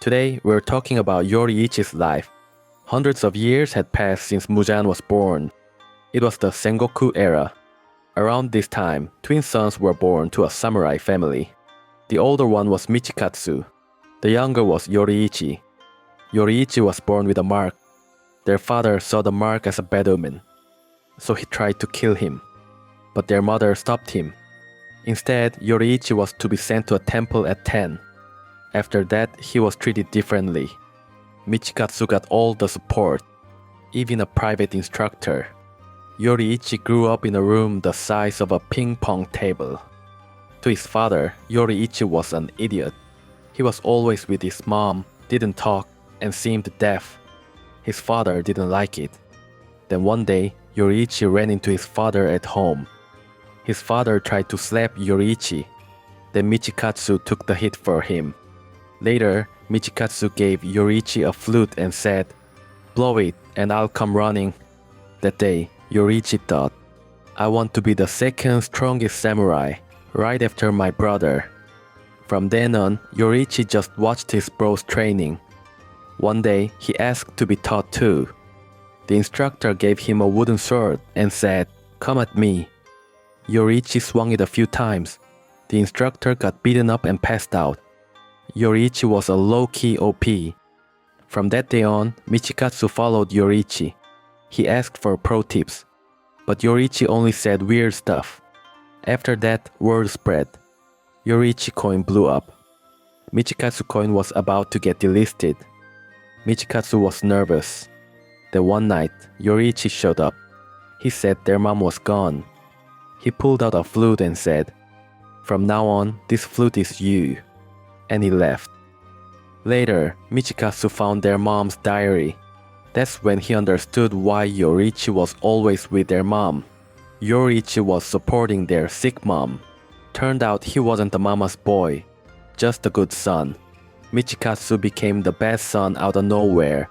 Today, we're talking about Yoriichi's life. Hundreds of years had passed since Muzan was born. It was the Sengoku era. Around this time, twin sons were born to a samurai family. The older one was Michikatsu. The younger was Yoriichi. Yoriichi was born with a mark. Their father saw the mark as a bad omen, so he tried to kill him. But their mother stopped him. Instead, Yoriichi was to be sent to a temple at 10. After that, he was treated differently. Michikatsu got all the support, even a private instructor. Yoriichi grew up in a room the size of a ping pong table. To his father, Yoriichi was an idiot. He was always with his mom, didn't talk, and seemed deaf. His father didn't like it. Then one day, Yoriichi ran into his father at home. His father tried to slap Yoriichi. Then Michikatsu took the hit for him. Later, Michikatsu gave Yoriichi a flute and said, "Blow it and I'll come running." That day, Yoriichi thought, "I want to be the second strongest samurai, right after my brother." From then on, Yoriichi just watched his bro's training. One day, he asked to be taught too. The instructor gave him a wooden sword and said, "Come at me." Yoriichi swung it a few times. The instructor got beaten up and passed out. Yoriichi was a low-key OP. From that day on, Michikatsu followed Yoriichi. He asked for pro tips, but Yoriichi only said weird stuff. After that, word spread. Yoriichi coin blew up. Michikatsu coin was about to get delisted. Michikatsu was nervous. Then one night, Yoriichi showed up. He said their mom was gone. He pulled out a flute and said, "From now on, this flute is you." And he left. Later, Michikatsu found their mom's diary. That's when he understood why Yoriichi was always with their mom. Yoriichi was supporting their sick mom. Turned out he wasn't a mama's boy, just a good son. Michikatsu became the best son out of nowhere.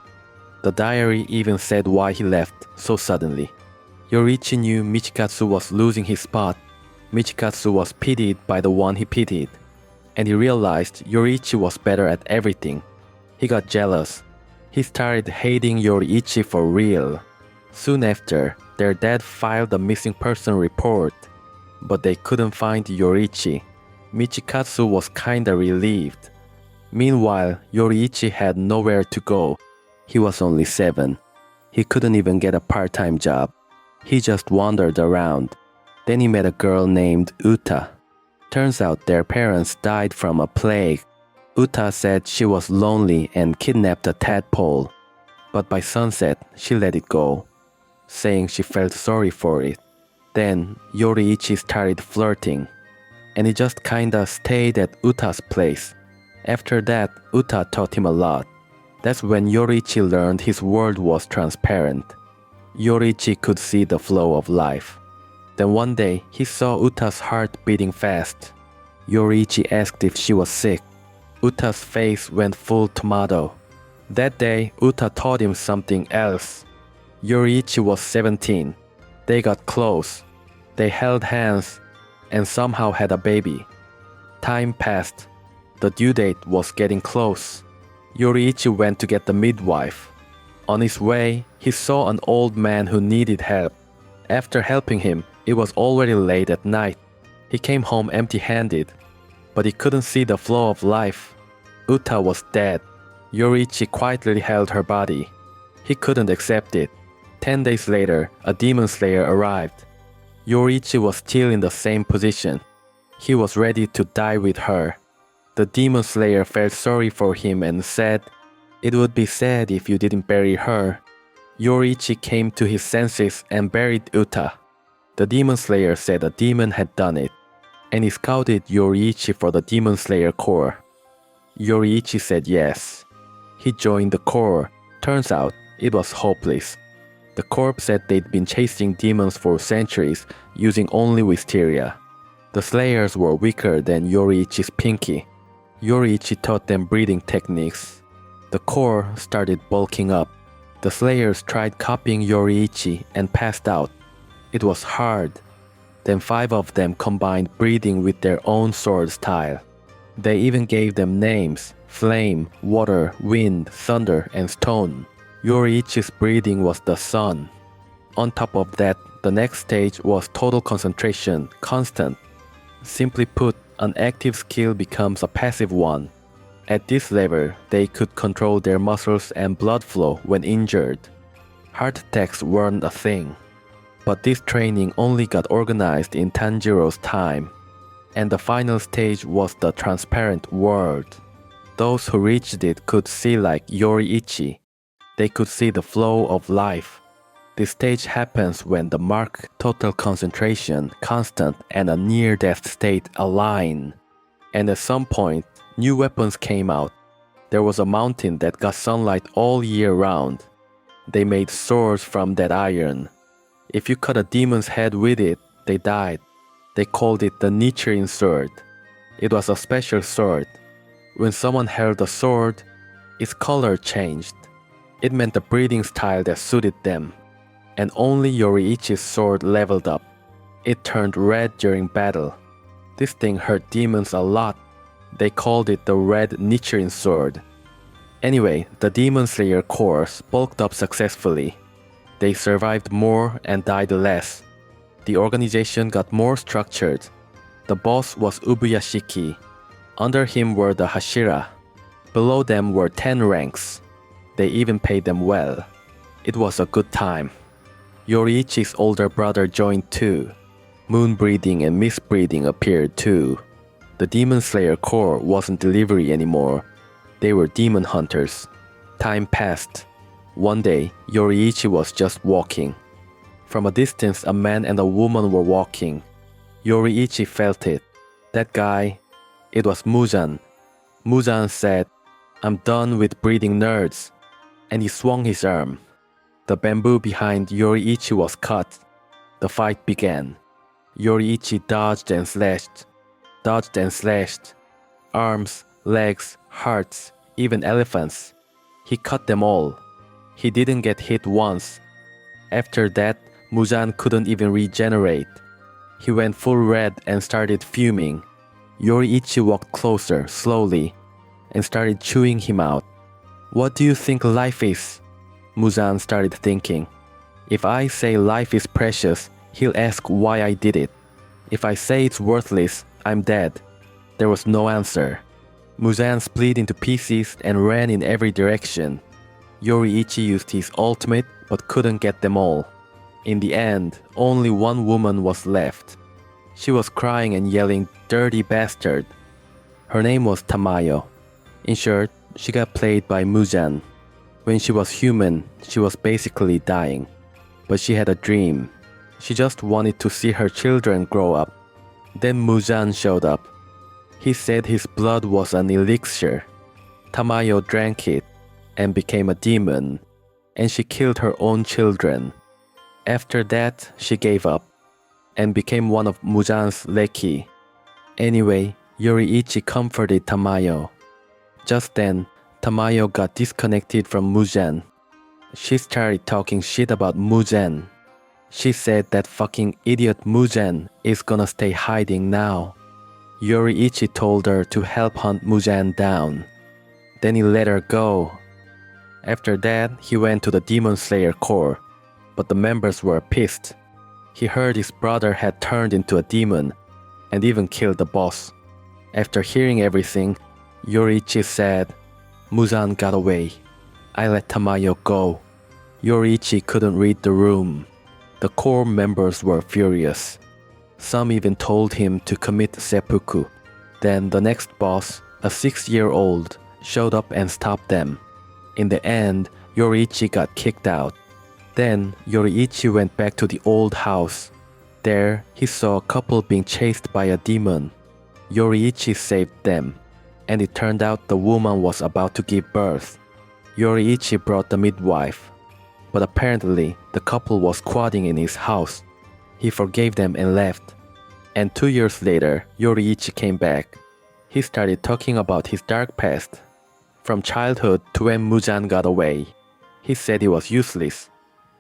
The diary even said why he left so suddenly. Yoriichi knew Michikatsu was losing his spot. Michikatsu was pitied by the one he pitied. And he realized Yoriichi was better at everything. He got jealous. He started hating Yoriichi for real. Soon after, their dad filed a missing person report. But they couldn't find Yoriichi. Michikatsu was kinda relieved. Meanwhile, Yoriichi had nowhere to go. He was only 7. He couldn't even get a part-time job. He just wandered around. Then he met a girl named Uta. Turns out their parents died from a plague. Uta said she was lonely and kidnapped a tadpole. But by sunset, she let it go, saying she felt sorry for it. Then Yoriichi started flirting, and he just kinda stayed at Uta's place. After that, Uta taught him a lot. That's when Yoriichi learned his world was transparent. Yoriichi could see the flow of life. Then one day, he saw Uta's heart beating fast. Yoriichi asked if she was sick. Uta's face went full tomato. That day, Uta taught him something else. Yoriichi was 17. They got close. They held hands and somehow had a baby. Time passed. The due date was getting close. Yoriichi went to get the midwife. On his way, he saw an old man who needed help. After helping him, it was already late at night. He came home empty-handed, but he couldn't see the flow of life. Uta was dead. Yoriichi quietly held her body. He couldn't accept it. 10 days later, a demon slayer arrived. Yoriichi was still in the same position. He was ready to die with her. The demon slayer felt sorry for him and said, "It would be sad if you didn't bury her." Yoriichi came to his senses and buried Uta. The demon slayer said a demon had done it, and he scouted Yoriichi for the demon slayer corps. Yoriichi said yes. He joined the corps. Turns out, it was hopeless. The corps said they'd been chasing demons for centuries using only wisteria. The slayers were weaker than Yoriichi's pinky. Yoriichi taught them breathing techniques. The corps started bulking up. The slayers tried copying Yoriichi and passed out. It was hard. Then 5 of them combined breathing with their own sword style. They even gave them names, Flame, water, wind, thunder, and stone. Yoriichi's breathing was the sun. On top of that, the next stage was total concentration, constant. Simply put, an active skill becomes a passive one. At this level, they could control their muscles and blood flow when injured. Heart attacks weren't a thing. But this training only got organized in Tanjiro's time. And the final stage was the transparent world. Those who reached it could see like Yoriichi. They could see the flow of life. This stage happens when the mark, total concentration, constant, and a near-death state align. And at some point, new weapons came out. There was a mountain that got sunlight all year round. They made swords from that iron. If you cut a demon's head with it, they died. They called it the Nichiren sword. It was a special sword. When someone held the sword, its color changed. It meant the breathing style that suited them. And only Yoriichi's sword leveled up. It turned red during battle. This thing hurt demons a lot. They called it the Red Nichiren sword. Anyway, the Demon Slayer Corps bulked up successfully. They survived more and died less. The organization got more structured. The boss was Ubuyashiki. Under him were the Hashira. Below them were 10 ranks. They even paid them well. It was a good time. Yoriichi's older brother joined too. Moon breathing and mist breathing appeared too. The Demon Slayer Corps wasn't delivery anymore. They were demon hunters. Time passed. One day, Yoriichi was just walking. From a distance, a man and a woman were walking. Yoriichi felt it. That guy, it was Muzan. Muzan said, "I'm done with breeding nerds." And he swung his arm. The bamboo behind Yoriichi was cut. The fight began. Yoriichi dodged and slashed. Dodged and slashed. Arms, legs, hearts, even elephants. He cut them all. He didn't get hit once. After that, Muzan couldn't even regenerate. He went full red and started fuming. Yoriichi walked closer, slowly, and started chewing him out. "What do you think life is?" Muzan started thinking. "If I say life is precious, he'll ask why I did it. If I say it's worthless, I'm dead." There was no answer. Muzan split into pieces and ran in every direction. Yoriichi used his ultimate but couldn't get them all. In the end, only one woman was left. She was crying and yelling, "Dirty bastard." Her name was Tamayo. In short, she got played by Muzan. When she was human, she was basically dying. But she had a dream. She just wanted to see her children grow up. Then Muzan showed up. He said his blood was an elixir. Tamayo drank it and became a demon, and she killed her own children. After that, she gave up and became one of Muzan's Leki. Anyway, Yoriichi comforted Tamayo. Just then, Tamayo got disconnected from Muzan. She started talking shit about Muzan. She said that fucking idiot Muzan is gonna stay hiding now. Yoriichi told her to help hunt Muzan down. Then he let her go. After that, he went to the Demon Slayer Corps, but the members were pissed. He heard his brother had turned into a demon and even killed the boss. After hearing everything, Yoriichi said, "Muzan got away. I let Tamayo go." Yoriichi couldn't read the room. The core members were furious. Some even told him to commit seppuku. Then the next boss, a 6-year-old, showed up and stopped them. In the end, Yoriichi got kicked out. Then Yoriichi went back to the old house. There, he saw a couple being chased by a demon. Yoriichi saved them, and it turned out the woman was about to give birth. Yoriichi brought the midwife, but apparently the couple was squatting in his house. He forgave them and left. And 2 years later, Yoriichi came back. He started talking about his dark past, from childhood to when Muzan got away. He said he was useless.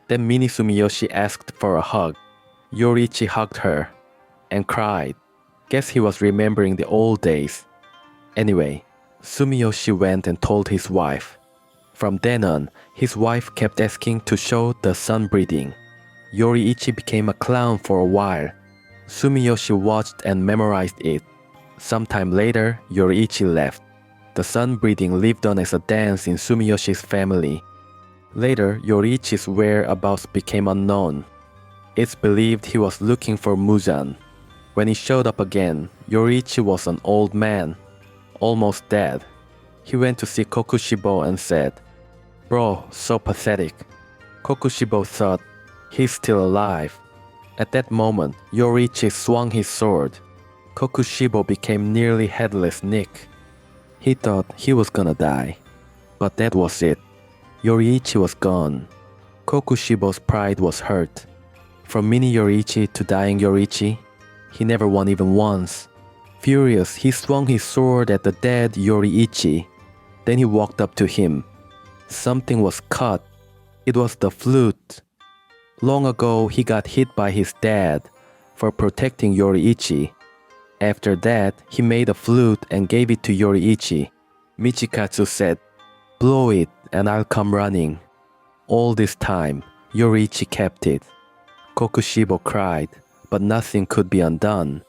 Then Mini Sumiyoshi asked for a hug. Yoriichi hugged her and cried. Guess he was remembering the old days. Anyway, Sumiyoshi went and told his wife. From then on, his wife kept asking to show the sun breathing. Yoriichi became a clown for a while. Sumiyoshi watched and memorized it. Sometime later, Yoriichi left. The sun breathing lived on as a dance in Sumiyoshi's family. Later, Yoriichi's whereabouts became unknown. It's believed he was looking for Muzan. When he showed up again, Yoriichi was an old man, almost dead. He went to see Kokushibo and said, "Bro, so pathetic." Kokushibo thought, "He's still alive." At that moment, Yoriichi swung his sword. Kokushibo became nearly headless Nick. He thought he was gonna die. But that was it. Yoriichi was gone. Kokushibo's pride was hurt. From mini Yoriichi to dying Yoriichi, he never won even once. Furious, he swung his sword at the dead Yoriichi. Then he walked up to him. Something was cut. It was the flute. Long ago, he got hit by his dad for protecting Yoriichi. After that, he made a flute and gave it to Yoriichi. Michikatsu said, "Blow it and I'll come running." All this time, Yoriichi kept it. Kokushibo cried, but nothing could be undone.